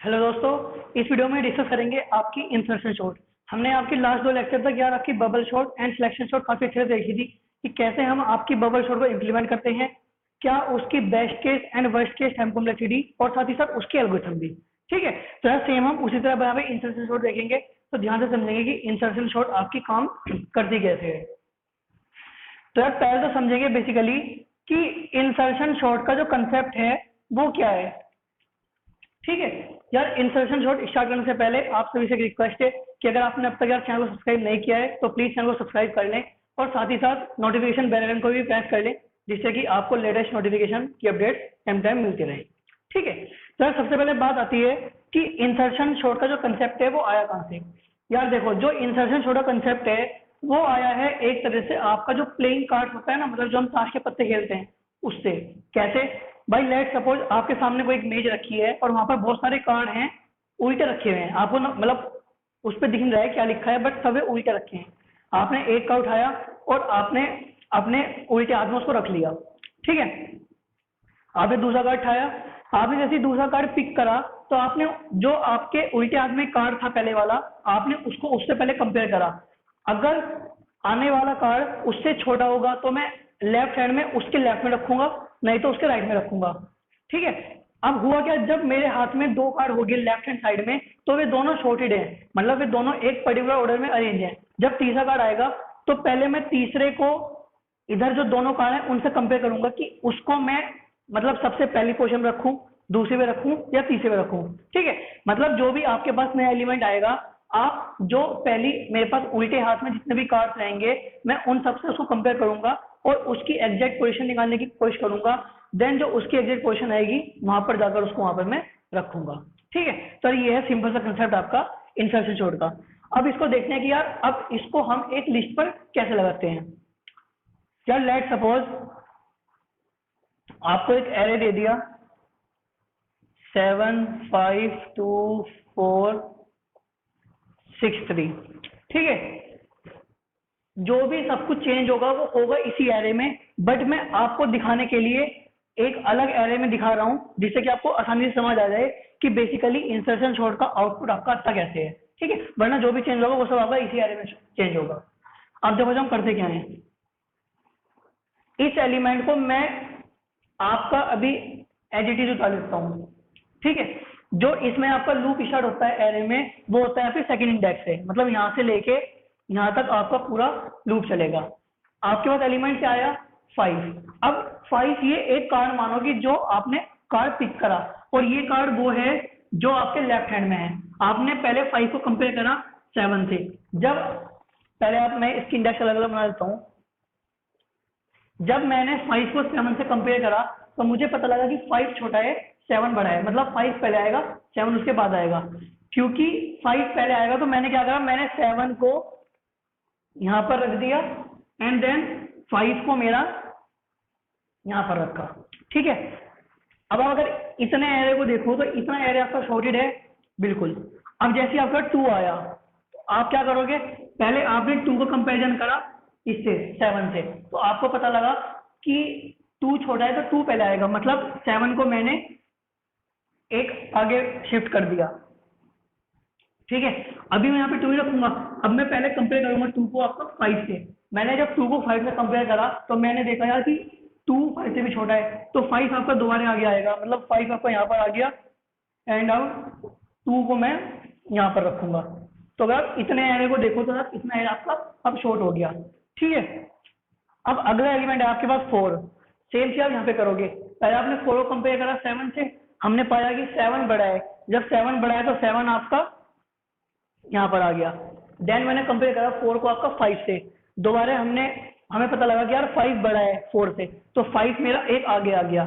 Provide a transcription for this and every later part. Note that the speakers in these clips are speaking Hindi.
हेलो दोस्तों, इस वीडियो में डिस्कस करेंगे आपकी इंसर्शन शॉट। हमने आपकी लास्ट 2 लेक्चर तक यार आपकी bubble shot and selection shot काफी अच्छे से देखी थी कि कैसे हम आपकी बबल शॉट को इम्प्लीमेंट करते हैं, क्या उसकी best case and worst case time complexity और साथ ही साथ उसकी एल्गोरिथम भी। ठीक है, तो यार सेम हम उसी तरह यहाँ पे इंसर्शन शॉट देखेंगे। तो ध्यान से समझेंगे कि इंसर्शन शॉट आपकी काम करती कैसे है। तो यार पहले तो समझेंगे बेसिकली कि इंसर्शन शॉट का जो कंसेप्ट है वो क्या है। ठीक है यार, इंसर्शन शॉट स्टार्ट करने से पहले आप सभी से एक रिक्वेस्ट है कि अगर आपने अब तक यार चैनल को सब्सक्राइब नहीं किया है तो प्लीज चैनल को सब्सक्राइब कर लें और साथ ही साथ नोटिफिकेशन बेल आइकन को भी प्रेस कर लें, जिससे कि आपको लेटेस्ट नोटिफिकेशन की अपडेट टाइम टाइम मिलती रहे। ठीक है, तो यार सबसे पहले बात आती है कि इंसर्शन शॉट का जो कंसेप्ट है वो आया कहाँ से। यार देखो, जो इंसर्शन शॉट का कंसेप्ट है वो आया है एक तरह से आपका जो प्लेइंग कार्ड होता है ना, मतलब जो हम ताश के पत्ते खेलते हैं उससे। कैसे भाई, लेट सपोज आपके सामने कोई एक मेज रखी है और वहां पर बहुत सारे कार्ड हैं उल्टे रखे हुए हैं। आपको मतलब उस पर दिख नहीं रहा है क्या लिखा है, बट सभी उल्टे रखे हैं। आपने एक कार्ड उठाया और आपने अपने उल्टे हाथ में उसको रख लिया। ठीक है, आपने दूसरा कार्ड उठाया। आपने जैसे ही दूसरा कार्ड पिक करा तो आपने जो आपके उल्टे हाथ में कार्ड था पहले वाला, आपने उसको उससे पहले कंपेयर करा। अगर आने वाला कार्ड उससे छोटा होगा तो मैं लेफ्ट हैंड में उसके लेफ्ट में रखूंगा, नहीं तो उसके राइट में रखूंगा। ठीक है, अब हुआ क्या, जब मेरे हाथ में 2 कार्ड हो गए लेफ्ट हैंड साइड में तो वे दोनों शॉर्टेड हैं, मतलब वे दोनों एक पर्टिकुलर ऑर्डर में अरेंज हैं। जब तीसरा कार्ड आएगा तो पहले मैं तीसरे को इधर जो दोनों कार्ड हैं उनसे कंपेयर करूंगा कि उसको मैं मतलब सबसे पहली पोजीशन में रखूं, दूसरे में रखूं या तीसरे में रखूं। ठीक है, मतलब जो भी आपके पास नया एलिमेंट आएगा, आप जो पहली मेरे पास उल्टे हाथ में जितने भी कार्ड्स रहेंगे मैं उन सबसे उसको कंपेयर करूंगा और उसकी एग्जैक्ट पोजीशन निकालने की कोशिश करूंगा। देन जो उसकी एग्जैक्ट पोजीशन आएगी वहां पर जाकर उसको वहां पर मैं रखूंगा। ठीक है, तो ये है सिंपल सा कंसेप्ट आपका इंसर्शन शॉट का। अब इसको देखते हैं कि यार अब इसको हम एक लिस्ट पर कैसे लगाते हैं। यार लेट सपोज आपको एक एरे दे दिया 7 5 2 4 6 3। ठीक है, जो भी सब कुछ चेंज होगा वो होगा इसी एरे में, बट मैं आपको दिखाने के लिए एक अलग एरे में दिखा रहा हूं जिससे कि आपको आसानी से समझ आ जाए कि बेसिकली इंसर्शन शॉट का आउटपुट आपका आता कैसे है। ठीक है, वरना जो भी चेंज होगा वो सब आपका इसी एरे में चेंज होगा। अब देखो हम करते क्या है, इस एलिमेंट को मैं आपका अभी एज इट इज उतार लेता हूँ। ठीक है, जो इसमें आपका लूप स्टार्ट होता है एरे में वो होता है आपके सेकंड इंडेक्स से, मतलब यहां से लेके यहां तक आपका पूरा लूप चलेगा। आपके पास एलिमेंट क्या आया 5। अब 5 ये एक कार्ड मानो कि जो आपने कार्ड पिक करा और ये कार्ड वो है जो आपके लेफ्ट हैंड में है। आपने पहले 5 को कंपेयर करा 7 से। जब पहले आप मैं इसकी इंडेक्स अलग अलग बना देता हूँ। जब मैंने 5 को 7 से कंपेयर करा तो मुझे पता लगा कि 5 छोटा है 7 बड़ा है, मतलब 5 पहले आएगा 7 उसके बाद आएगा। क्योंकि 5 पहले आएगा तो मैंने क्या करा, मैंने 7 को यहां पर रख दिया एंड देन 5 को मेरा यहां पर रखा। ठीक है, अब आप अगर इतने एरे को देखो तो इतना एरे आपका शॉर्टेड है बिल्कुल। अब जैसे आपका 2 आया तो आप क्या करोगे, पहले आपने 2 को कंपेरिजन करा इससे 7 से, तो आपको पता लगा कि 2 छोटा है तो 2 पहले आएगा, मतलब 7 को मैंने एक आगे शिफ्ट कर दिया। ठीक है, अभी मैं यहाँ पे 2 ही रखूंगा। अब मैं पहले कंपेयर करूंगा 2 को आपका 5 से। मैंने जब 2 को 5 से कंपेयर करा तो मैंने देखा यार कि 2 5 से भी छोटा है, तो 5 आपका दोबारा आगे आएगा, मतलब 5 आपका यहाँ पर आ गया एंड अब 2 को मैं यहाँ पर रखूंगा। तो अगर आप इतने एरे को देखो तो इतना एरे आपका अब शॉर्ट हो गया। ठीक है, अब अगला एलिमेंट है आपके पास 4। सेम चीज आप यहाँ पे करोगे, पहले आपने 4 को कंपेयर करा 7 से, हमने पाया कि 7 बड़ा है। जब 7 बड़ा है तो 7 आपका यहाँ पर आ गया। देन मैंने कंपेयर करा 4 को आपका 5 से, दोबारा हमें पता लगा कि यार 5 बड़ा है 4 से, तो 5 मेरा एक आगे आ गया।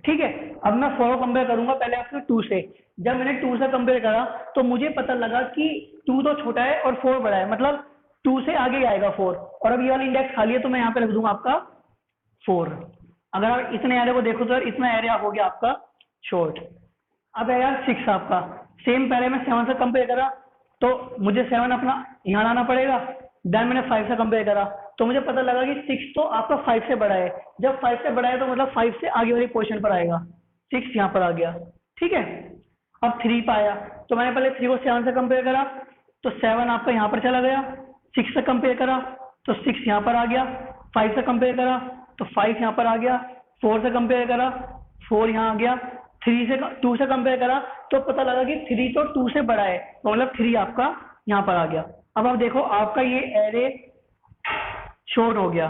ठीक है, अब मैं 4 को कंपेयर करूंगा पहले आपसे 2 से। जब मैंने 2 से कंपेयर करा तो मुझे पता लगा कि 2 तो छोटा है और 4 बड़ा है, मतलब 2 से आगे आएगा 4, और अब ये वाला इंडेक्स खाली है तो मैं यहाँ पे रख दूंगा आपका 4। अगर आप इतने एरे को देखो तो इतना एरिया हो गया आपका शॉर्ट। अब है यार 6 आपका, सेम पहले मैं 7 से कंपेयर करा तो मुझे 7 अपना यहाँ लाना पड़ेगा। देन मैंने 5 से कंपेयर करा तो मुझे पता लगा कि 6 तो आपका 5 से बड़ा है। जब 5 से बड़ा है तो मतलब 5 से आगे वाली पोजीशन पर आएगा, 6 यहाँ पर आ गया। ठीक है, अब 3 पाया तो मैंने पहले 3 को 7 से कंपेयर करा तो 7 आपका यहाँ पर चला गया, 6 से कंपेयर करा तो 6 यहाँ पर आ गया, 5 से कंपेयर करा तो 5 यहाँ पर आ गया, 4 से कंपेयर करा 4 यहाँ आ गया, 2 से कंपेयर करा तो पता लगा कि 3 तो 2 से बड़ा है, तो मतलब 3 आपका यहाँ पर आ गया। अब आप देखो आपका ये एरे शॉर्ट हो गया।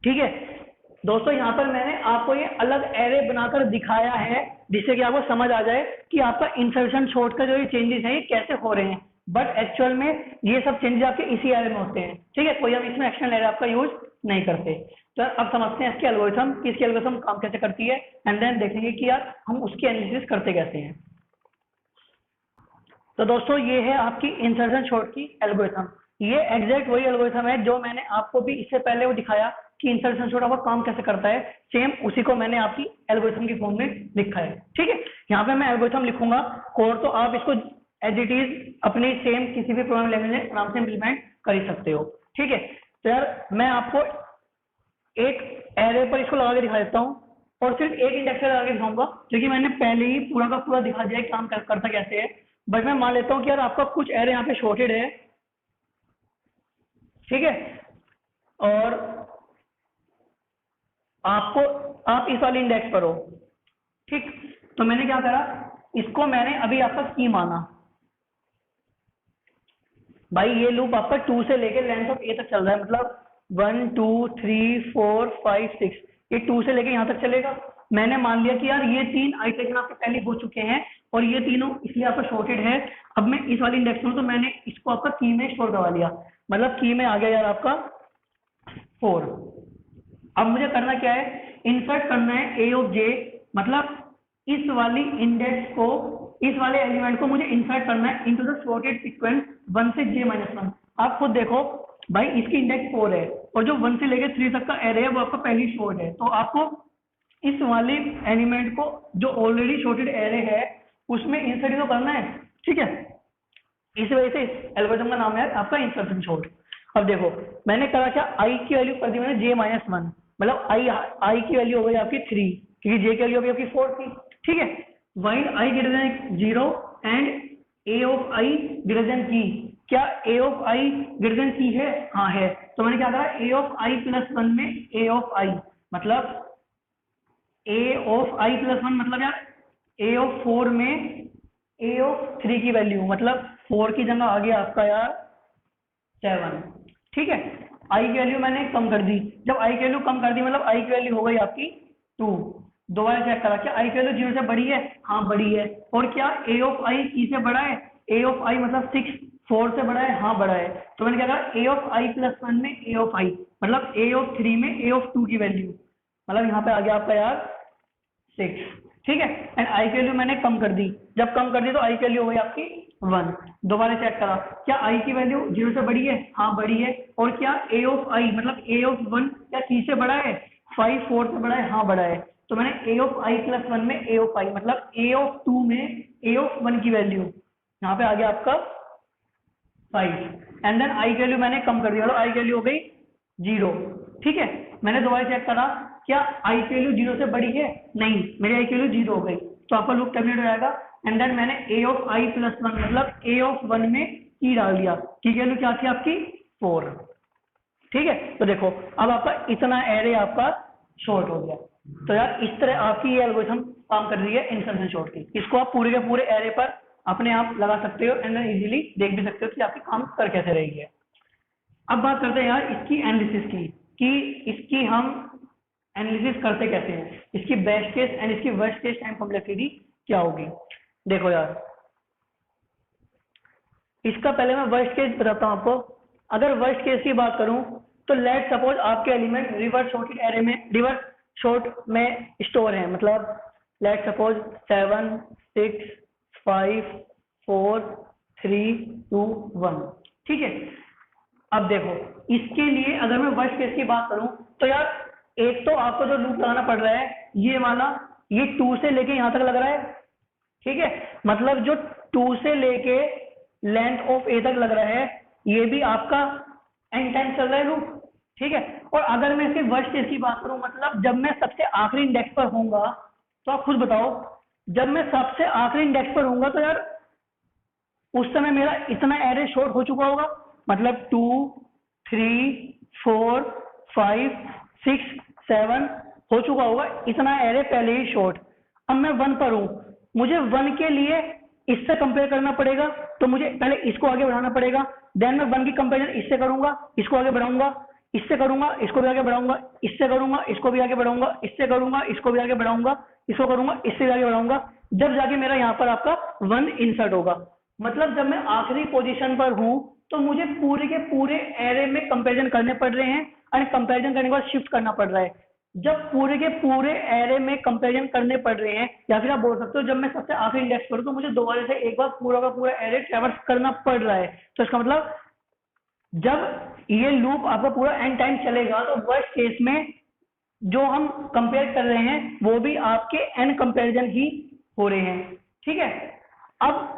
ठीक है दोस्तों, यहाँ पर मैंने आपको ये अलग एरे बनाकर दिखाया है जिससे कि आपको समझ आ जाए कि आपका इंसर्शन शॉर्ट का जो ये चेंजेस हैं ये कैसे हो रहे हैं, बट एक्चुअल में ये सब चेंजेस आपके इसी एरे में होते हैं। ठीक है, कोई हम इसमें एक्सटर्नल एरे आपका यूज नहीं करते। तो अब समझते हैं इसकी एल्गोरिथम, कि इसकी एल्गोरिथम काम कैसे करती है, एंड देन देखेंगे कि यार हम उसकी एनालिसिस करते कैसे हैं। तो दोस्तों ये है आपकी इंसर्शन शॉर्ट की एल्गोरिथम। ये एग्जैक्ट वही एल्गोरिथम है जो मैंने आपको भी इससे पहले वो दिखाया कि इंसर्शन शॉर्ट आपका काम कैसे करता है, सेम उसी को मैंने आपकी एल्गोरिथम की फॉर्म में लिखा है। ठीक है, यहाँ पे मैं एल्गोरिथम लिखूंगा, कोड तो आप इसको एज इट इज अपनी सेम किसी भी प्रोग्राम लैंग्वेज में आराम से इम्प्लीमेंट कर ही सकते हो। ठीक है, तो यार मैं आपको एक एरे पर इसको लगा के दिखा देता हूँ और सिर्फ एक इंडेक्स लगा के दिखाऊंगा, क्योंकि मैंने पहले ही पूरा का पूरा दिखा दिया है काम करता कैसे है। बट मैं मान लेता हूँ कि यार आपका कुछ एरे यहाँ पे शॉर्टेड है। ठीक है, और आपको आप इस वाली इंडेक्स पर हो। ठीक, तो मैंने क्या करा, इसको मैंने अभी आपका की माना। भाई ये लूप आपका 2 से लेके लेंथ ऑफ ए तक चल रहा है, मतलब 1 2 3 4 5 6, ये 2 से लेके यहाँ तक चलेगा। मैंने मान लिया कि यार ये 3 आइटरेशन आपके पहले हो चुके हैं और ये तीनों इसलिए आपका शॉर्टेड है। अब मैं इस वाली इंडेक्स में, तो मैंने इसको आपका की में स्टोर करवा लिया, मतलब की में आ गया यार आपका 4। अब मुझे करना क्या है, इंसर्ट करना है ए ऑफ जे, मतलब इस वाली इंडेक्स को, इस वाले एलिमेंट को मुझे इंसर्ट करना है इनटू द शॉर्टेड सीक्वेंस 1 से j-1। आप खुद देखो भाई इसकी इंडेक्स 4 है और जो 1 से लेकर 3 तक का एरे है वो आपका पहली शॉर्ट है, तो आपको इस वाले एलिमेंट को जो ऑलरेडी शॉर्टेड एरे है उसमें इंसर्ट तो करना है। ठीक है, इस वजह से इस एल्गोरिथम का नाम है आपका इंसर्शन शॉर्ट। अब देखो मैंने करा क्या, आई की वैल्यू कर दी मैंने j-1, मतलब आई की वैल्यू हो गई आपकी 3, क्योंकि j की वैल्यू अभी आपकी 4 थी। ठीक है, while I greater than 0 and A of I greater than की, क्या ए ऑफ आई ग्रेटर देन की है? हाँ है, तो मैंने क्या करा, ए ऑफ आई प्लस 1 में ए ऑफ आई, मतलब ए ऑफ आई प्लस 1 मतलब यार ए ऑफ 4 में ए ऑफ 3 की वैल्यू, मतलब 4 की जगह आ गया आपका यार 7। ठीक है, आई की वैल्यू मैंने कम कर दी, जब आई की वैल्यू कम कर दी मतलब आई की वैल्यू हो गई आपकी 2। दोबारा चेक करा, क्या आई की वैल्यू 0 से बड़ी है? हाँ बड़ी है, और क्या ए ऑफ आई ई से बड़ा है? ए ऑफ आई मतलब 6 4 से बड़ा है? हाँ बड़ा है, तो मैंने क्या कहा, ए ऑफ आई प्लस 1 में ए ऑफ आई, मतलब ए ऑफ 3 में ए ऑफ 2 की वैल्यू, मतलब यहाँ पे आ गया आपका यार 6। ठीक है, एंड आई की वैल्यू मैंने कम कर दी, जब कम कर दी तो आई की वैल्यू हो गई आपकी 1। दोबारा चेक करा, क्या आई की वैल्यू 0 से बड़ी है? हाँ बड़ी है, और क्या ए ऑफ आई मतलब ए ऑफ 1 क्या 3 से बड़ा है? 5 4 से बड़ा है? हाँ बड़ा है, तो मैंने ए ऑफ आई प्लस 1 में ए ऑफ आई, मतलब ए ऑफ 2 में ए ऑफ 1 की वैल्यू, यहाँ पे आ गया आपका 5, एंड देन आई की वैल्यू मैंने कम कर दिया, मतलब आई की वैल्यू हो गई 0। ठीक है, मैंने दोबारा चेक करा, क्या आई की वैल्यू 0 से बड़ी है? नहीं, मेरी आई की वैल्यू 0 हो गई, तो आपका लूप टर्मिनेट हो जाएगा। एंड देन मैंने ए ऑफ आई प्लस 1 मतलब ए ऑफ 1 में की डाल दिया, की वैल्यू क्या थी आपकी 4। ठीक है, तो देखो अब आपका इतना एरे आपका शॉर्ट हो गया। तो यार इस तरह आपकी ये एल्गोरिथम काम कर रही है इंसर्शन शॉर्ट की, इसको आप पूरे के पूरे एरे पर अपने आप लगा सकते हो एंड देन इजीली देख भी सकते हो कि आपकी काम कर कैसे रही है। अब बात करते हैं यार इसकी एनालिसिस की, कि इसकी हम एनालिसिस करते कैसे हैं, इसकी बेस्ट केस एंड इसकी वर्स्ट केस टाइम कॉम्प्लेक्सिटी क्या होगी। देखो यार इसका पहले मैं वर्स्ट केस बताता हूं आपको। अगर वर्स्ट केस की बात करूं तो लेट सपोज आपके एलिमेंट रिवर्स शॉर्टेड एरे में, रिवर्स शॉर्ट में स्टोर है, मतलब लेट सपोज 7 6 5 4 3 2 1। ठीक है, अब देखो इसके लिए अगर मैं वर्स्ट केस की बात करूं तो यार एक तो आपको जो लूप लगाना पड़ रहा है ये वाला, ये 2 से लेके यहां तक लग रहा है। ठीक है, मतलब जो 2 से लेके लेंथ ऑफ ए तक लग रहा है ये भी आपका एन टाइम चल रहा है लूप। ठीक है, और अगर मैं इसके वर्स्ट केस की बात करूं, मतलब जब मैं सबसे आखिरी इंडेक्स पर होऊंगा, तो आप खुद बताओ जब मैं सबसे आखिरी इंडेक्स पर हूँगा तो यार उस समय मेरा इतना एरे शॉर्ट हो चुका होगा, मतलब 2 3 4 5 6 7 हो चुका होगा, इतना एरे पहले ही शॉर्ट। अब मैं 1 पर हूँ, मुझे 1 के लिए इससे कंपेयर करना पड़ेगा, तो मुझे पहले इसको आगे बढ़ाना पड़ेगा, देन मैं 1 की कंपेरिजन इससे करूंगा, इसको आगे बढ़ाऊंगा, इससे करूंगा, इसको भी आगे बढ़ाऊंगा, इससे करूंगा, इसको भी आगे बढ़ाऊंगा, इससे करूंगा, इसको भी आगे बढ़ाऊंगा, इसको करूंगा, इससे भी आगे बढ़ाऊंगा, जब जाके मेरा यहाँ पर आपका 1 इंसर्ट होगा। मतलब जब मैं आखिरी पोजीशन पर हूँ तो मुझे पूरे के पूरे एरे में कंपैरिजन करने पड़ रहे हैं, और कंपैरिजन करने के बाद शिफ्ट करना पड़ रहा है। जब पूरे के पूरे एरे में कंपैरिजन करने पड़ रहे हैं, या फिर आप बोल सकते हो जब मैं सबसे आखिरी इंडेक्स पर हूं तो मुझे दोबारा से एक बार पूरा का पूरा एरे ट्रैवर्स करना पड़ रहा है। तो इसका मतलब जब ये लूप आपका पूरा एंड टाइम चलेगा तो वर्स्ट केस में जो हम कंपेयर कर रहे हैं वो भी आपके एन कंपैरिजन ही हो रहे हैं। ठीक है, अब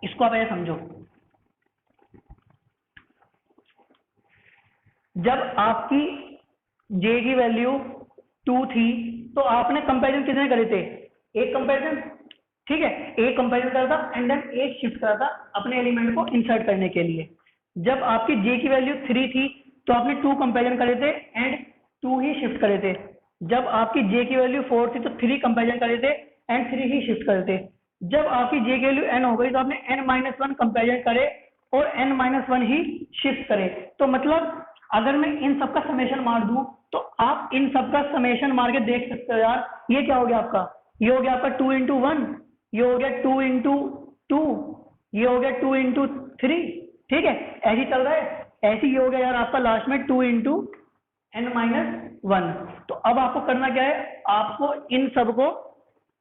इसको आप ऐसे समझो, जब आपकी j की वैल्यू 2 थी तो आपने कंपैरिजन कितने करे थे? एक कंपैरिजन, ठीक है, एक कंपैरिजन करा था एंड देन एक शिफ्ट करा था अपने एलिमेंट को इंसर्ट करने के लिए। जब आपकी j की वैल्यू 3 थी तो आपने 2 कंपैरिजन करे थे एंड 2 ही शिफ्ट करे थे। जब आपकी j की वैल्यू 4 थी तो 3 कंपैरिजन करे थे एंड 3 ही शिफ्ट करे थे। जब आपकी j की वैल्यू n हो गई तो आपने n-1 कंपैरिजन करे और n-1 ही शिफ्ट करे। तो मतलब अगर मैं इन सबका समेशन मार दूं तो आप इन सबका समेशन मार के देख सकते हो यार, ये क्या हो गया आपका, ये हो गया आपका 2 into 1, ये हो गया 2 into 2, ये हो गया 2 into 3। ठीक है, ऐसे ही चल रहा है, ऐसे ही हो गया यार आपका लास्ट में 2 into n-1। तो अब आपको करना क्या है, आपको इन सबको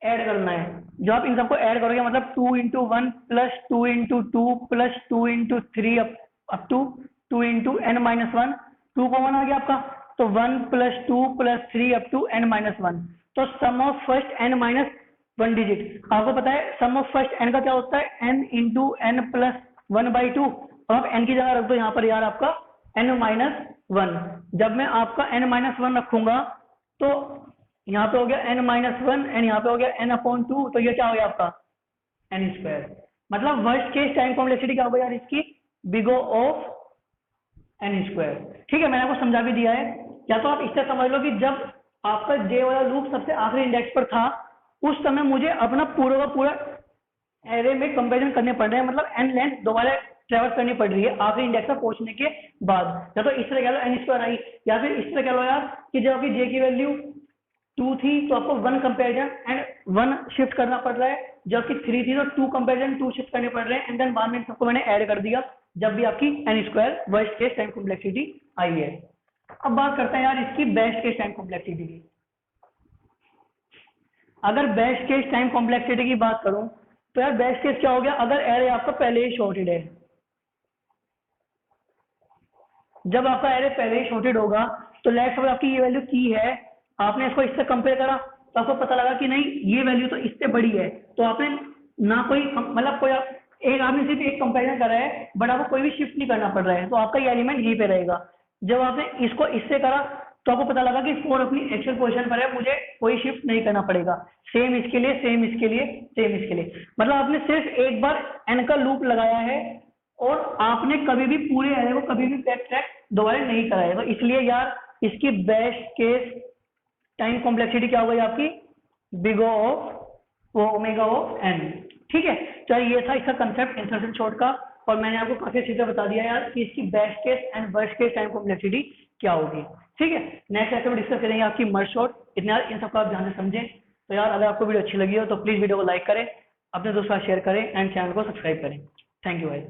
ऐड करना है। जो आप इन सबको ऐड करोगे मतलब 2 into 1 plus 2 into 2 plus 2 into 3 up to 2 into n-1, 2 common आ गया आपका, तो 1 plus 2 plus 3 up to n-1। तो सम ऑफ फर्स्ट n-1 डिजिट आपको पता है, सम ऑफ फर्स्ट n का क्या होता है, n into n plus 1/2। अब आप n की जगह रख दो यहाँ पर यार आपका n-1। जब मैं आपका n-1 रखूंगा तो यहाँ पे हो गया n-1 एंड यहाँ पे हो गया n/2, तो ये क्या हो गया आपका n²। मतलब वर्स्ट केस टाइम कॉम्प्लेक्सिटी क्या होगा यार इसकी, बिग O ऑफ n²। ठीक है, मैंने आपको समझा भी दिया है। या तो आप इससे समझ लो कि जब आपका j वाला लूप सबसे आखिरी इंडेक्स पर था उस समय मुझे अपना पूरा का पूरा एरे में कंपैरिजन करने पड़ रहे हैं, मतलब n लेंथ दोबारा ट्रेवर्स करनी पड़ रही है आखिरी इंडेक्स पर पहुंचने के बाद। या तो इस तरह कह लो n² आई, या फिर इस तरह कह लो यार कि जब आपकी j की वैल्यू 2 थी तो आपको 1 कंपैरिजन एंड 1 शिफ्ट करना पड़ रहा है, जब आपकी 3 थी तो 2 कंपैरिजन 2 शिफ्ट करने पड़ रहे हैं एंड देन बाद में सबको मैंने ऐड कर दिया जब भी आपकी n² worst case time complexity आई है। अब बात करते हैं यार इसकी बेस्ट केस टाइम कॉम्प्लेक्सिटी की। अगर बेस्ट केस टाइम कॉम्प्लेक्सिटी की बात करूं तो यार बेस्ट केस क्या हो गया, अगर एरे आपका पहले ही शॉर्टेड है। जब आपका एरे पहले ही शॉर्टेड होगा तो लेट्स सपोज आपकी ये वैल्यू की है, आपने इसको इससे कंपेयर करा तो आपको पता लगा कि नहीं ये वैल्यू तो इससे बड़ी है, तो आपने ना कोई मतलब कोई एक आदमी सिर्फ एक कंपेरिजन कर रहा है बट आपको कोई भी शिफ्ट नहीं करना पड़ रहा है, तो आपका ये एलिमेंट यहीं पे रहेगा। जब आपने इसको इससे करा तो आपको पता लगा कि 4 अपनी एक्चुअल पोजीशन पर है, मुझे कोई शिफ्ट नहीं करना पड़ेगा। सेम इसके लिए, सेम इसके लिए, सेम इसके लिए, मतलब आपने सिर्फ एक बार n का लूप लगाया है और आपने कभी भी पूरे एरे को कभी भी बैक ट्रैक दोबारा नहीं कराया। तो इसलिए यार इसकी बेस्ट केस टाइम कॉम्प्लेक्सिटी क्या हो गई आपकी, big O of omega of n। ठीक है, तो ये था इसका कंसेप्ट इंसर्शन सॉर्ट का, और मैंने आपको काफी अच्छे से बता दिया यार कि इसकी best case and worst case time complexity क्या होगी। ठीक है, नेक्स्ट लेक्चर में डिस्कस करेंगे आपकी मर्ज सॉर्ट। इतने यार इन सबका आप ध्यान से समझें। तो यार अगर आपको वीडियो अच्छी लगी हो तो प्लीज वीडियो को लाइक करें, अपने दोस्तों के साथ शेयर करें एंड चैनल को सब्सक्राइब करें। थैंक यू भाई।